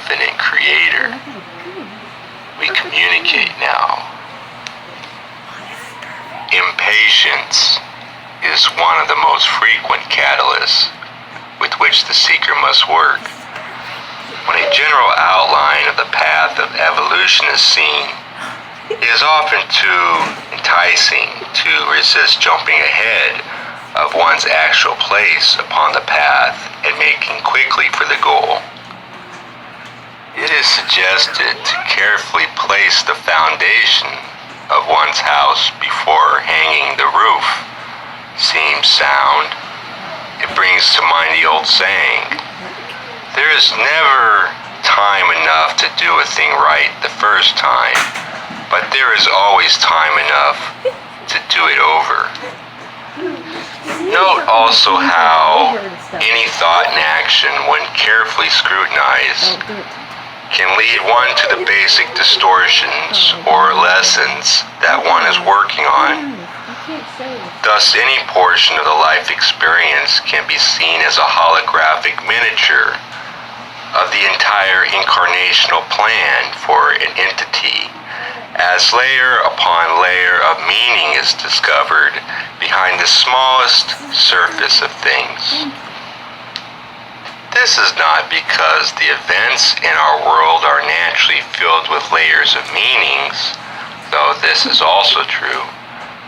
infinite creator. We communicate now. Impatience is one of the most frequent catalysts with which the seeker must work. When a general outline of the path of evolution is seen, it is often too enticing to resist jumping ahead of one's actual place upon the path and making quickly for the goal. It is suggested to carefully place the foundation of one's house before hanging the roof. Seems sound. It brings to mind the old saying, there is never time enough to do a thing right the first time, but there is always time enough to do it over. Note also how any thought and action, when carefully scrutinized, can lead one to the basic distortions or lessons that one is working on. Thus, any portion of the life experience can be seen as a holographic miniature of the entire incarnational plan for an entity, as layer upon layer of meaning is discovered behind the smallest surface of things. This is not because the events in our world are naturally filled with layers of meanings, though this is also true,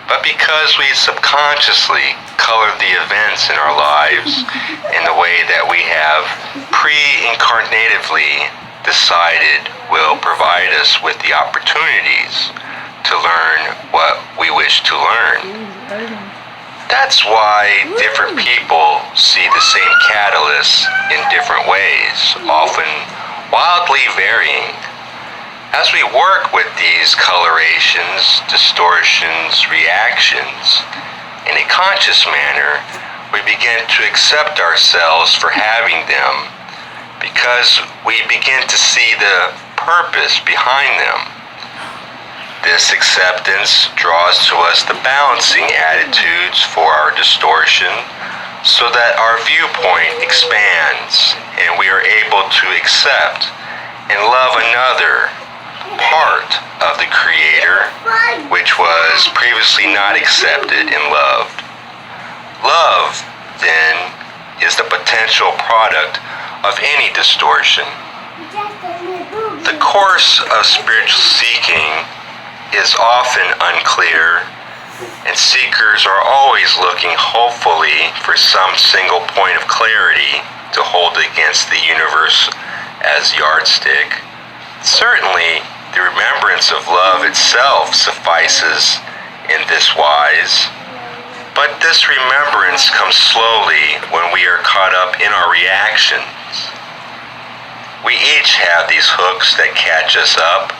but because we subconsciously color the events in our lives in the way that we have pre-incarnatively decided will provide us with the opportunities to learn what we wish to learn. That's why different people see the same catalysts in different ways, often wildly varying. As we work with these colorations, distortions, reactions in a conscious manner, we begin to accept ourselves for having them because we begin to see the purpose behind them. This acceptance draws to us the balancing attitudes for our distortion so that our viewpoint expands and we are able to accept and love another part of the Creator which was previously not accepted and loved. Love, then, is the potential product of any distortion. The course of spiritual seeking is often unclear, and seekers are always looking hopefully for some single point of clarity to hold against the universe as yardstick. Certainly, the remembrance of love itself suffices in this wise, but this remembrance comes slowly when we are caught up in our reactions. We each have these hooks that catch us up,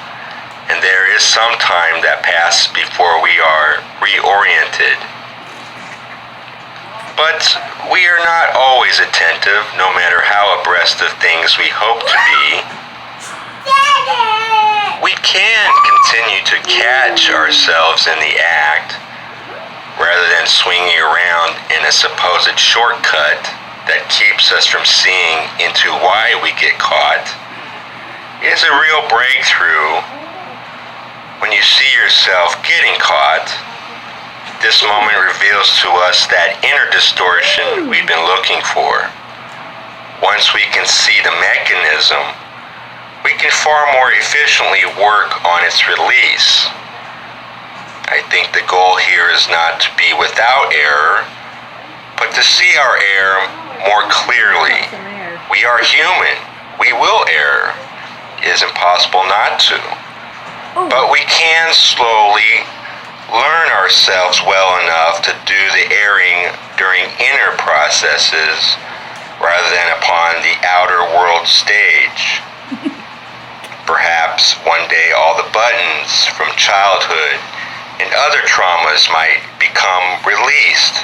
and there is some time that passes before we are reoriented. But we are not always attentive, no matter how abreast of things we hope to be. We can continue to catch ourselves in the act, rather than swinging around in a supposed shortcut that keeps us from seeing into why we get caught. It is a real breakthrough when you see yourself getting caught. This moment reveals to us that inner distortion we've been looking for. Once we can see the mechanism, we can far more efficiently work on its release. I think the goal here is not to be without error, but to see our error more clearly. We are human. We will err. It is impossible not to. But we can slowly learn ourselves well enough to do the erring during inner processes rather than upon the outer world stage. Perhaps one day all the buttons from childhood and other traumas might become released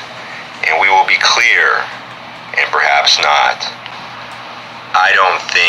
and we will be clear, and perhaps not. I don't think